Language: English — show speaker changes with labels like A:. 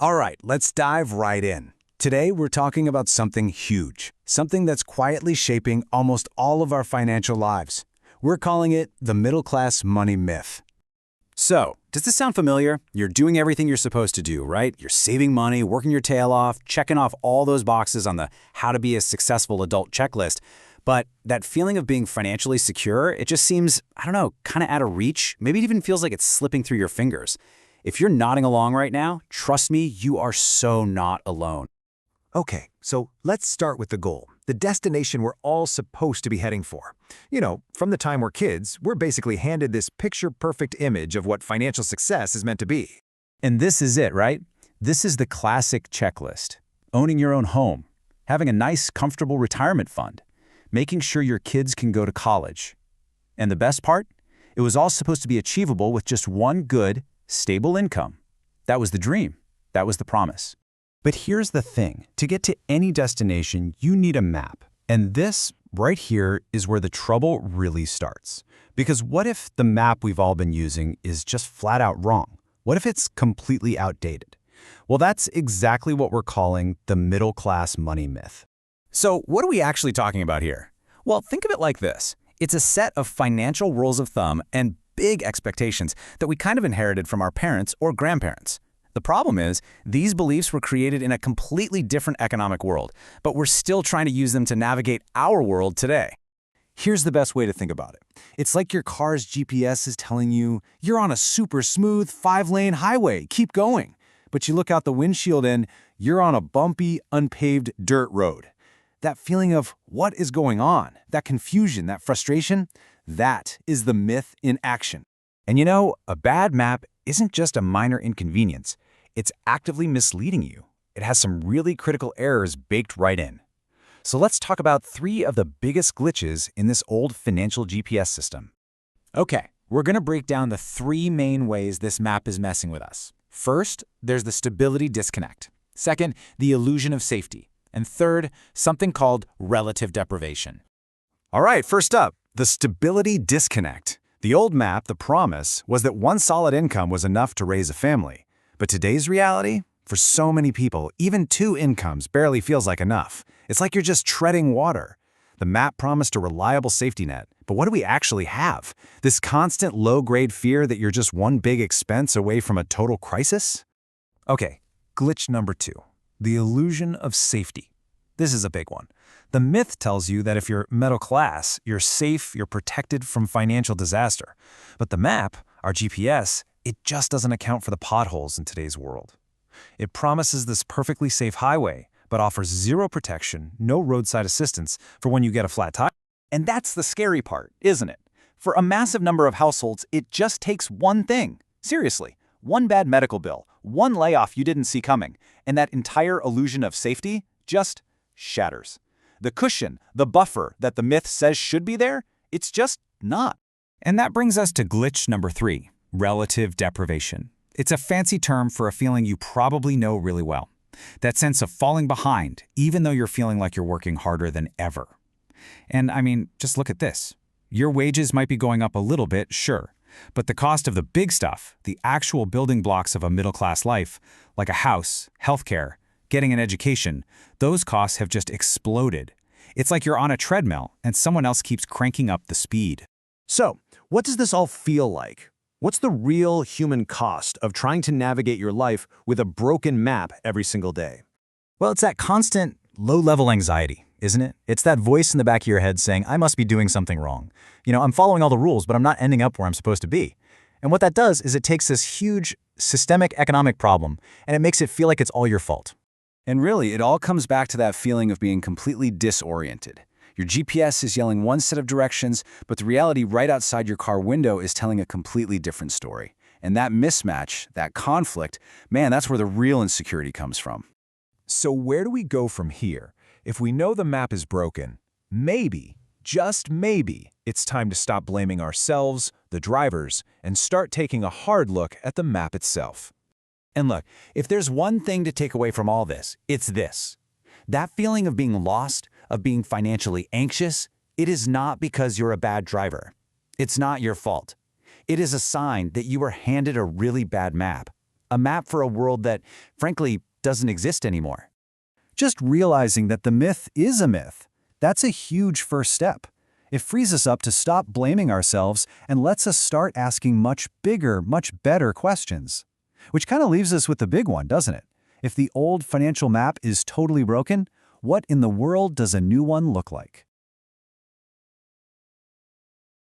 A: All right, let's dive right in. Today, we're talking about something huge, something that's quietly shaping almost all of our financial lives. We're calling it the middle-class money myth. So, does this sound familiar? You're doing everything you're supposed to do, right? You're saving money, working your tail off, checking off all those boxes on the how to be a successful adult checklist. But that feeling of being financially secure, it just seems, I don't know, kind of out of reach. Maybe it even feels like it's slipping through your fingers. If you're nodding along right now, trust me, you are so not alone.
B: Okay, so let's start with the goal, the destination we're all supposed to be heading for. From the time we're kids, we're basically handed this picture-perfect image of what financial success is meant to be.
A: And this is it, right? This is the classic checklist. Owning your own home, having a nice, comfortable retirement fund, making sure your kids can go to college. And the best part? It was all supposed to be achievable with just one good, stable income. That was the dream. That was the promise.
C: But here's the thing. To get to any destination, you need a map. And this, right here, is where the trouble really starts. Because what if the map we've all been using is just flat out wrong? What if it's completely outdated? Well, that's exactly what we're calling the middle-class money myth.
A: So what are we actually talking about here? Well, think of it like this. It's a set of financial rules of thumb and big expectations that we kind of inherited from our parents or grandparents. The problem is, these beliefs were created in a completely different economic world, but we're still trying to use them to navigate our world today. Here's the best way to think about it. It's like your car's GPS is telling you, you're on a super smooth 5-lane highway, keep going. But you look out the windshield and you're on a bumpy, unpaved dirt road. That feeling of what is going on, that confusion, that frustration, that is the myth in action.
C: And a bad map isn't just a minor inconvenience. It's actively misleading you. It has some really critical errors baked right in. So let's talk about 3 of the biggest glitches in this old financial GPS system.
A: Okay, we're going to break down the 3 main ways this map is messing with us. First, there's the stability disconnect. Second, the illusion of safety. And third, something called relative deprivation.
B: All right, first up, the stability disconnect. The old map, the promise, was that one solid income was enough to raise a family. But today's reality? For so many people, even 2 incomes barely feels like enough. It's like you're just treading water. The map promised a reliable safety net, but what do we actually have? This constant low-grade fear that you're just one big expense away from a total crisis?
C: Okay, glitch number 2, the illusion of safety. This is a big one. The myth tells you that if you're middle class, you're safe, you're protected from financial disaster. But the map, our GPS, it just doesn't account for the potholes in today's world. It promises this perfectly safe highway, but offers 0 protection, no roadside assistance for when you get a flat tire.
D: And that's the scary part, isn't it? For a massive number of households, it just takes one thing. Seriously, one bad medical bill, one layoff you didn't see coming, and that entire illusion of safety just shatters. The cushion, the buffer that the myth says should be there, it's just not.
C: And that brings us to glitch number 3, relative deprivation. It's a fancy term for a feeling you probably know really well. That sense of falling behind, even though you're feeling like you're working harder than ever. And I mean, just look at this. Your wages might be going up a little bit, sure, but the cost of the big stuff, the actual building blocks of a middle-class life, like a house, healthcare, getting an education, those costs have just exploded. It's like you're on a treadmill and someone else keeps cranking up the speed.
B: So, what does this all feel like? What's the real human cost of trying to navigate your life with a broken map every single day?
C: Well, it's that constant low-level anxiety, isn't it? It's that voice in the back of your head saying, I must be doing something wrong. I'm following all the rules, but I'm not ending up where I'm supposed to be. And what that does is it takes this huge systemic economic problem and it makes it feel like it's all your fault.
A: And really, it all comes back to that feeling of being completely disoriented. Your GPS is yelling one set of directions, but the reality right outside your car window is telling a completely different story. And that mismatch, that conflict, man, that's where the real insecurity comes from.
B: So where do we go from here? If we know the map is broken, maybe, just maybe, it's time to stop blaming ourselves, the drivers, and start taking a hard look at the map itself.
A: And look, if there's one thing to take away from all this, it's this. That feeling of being lost, of being financially anxious, it is not because you're a bad driver. It's not your fault. It is a sign that you were handed a really bad map,
B: a map for a world that, frankly, doesn't exist anymore. Just realizing that the myth is a myth, that's a huge first step. It frees us up to stop blaming ourselves and lets us start asking much bigger, much better questions. Which kind of leaves us with the big one, doesn't it? If the old financial map is totally broken, what in the world does a new one look like?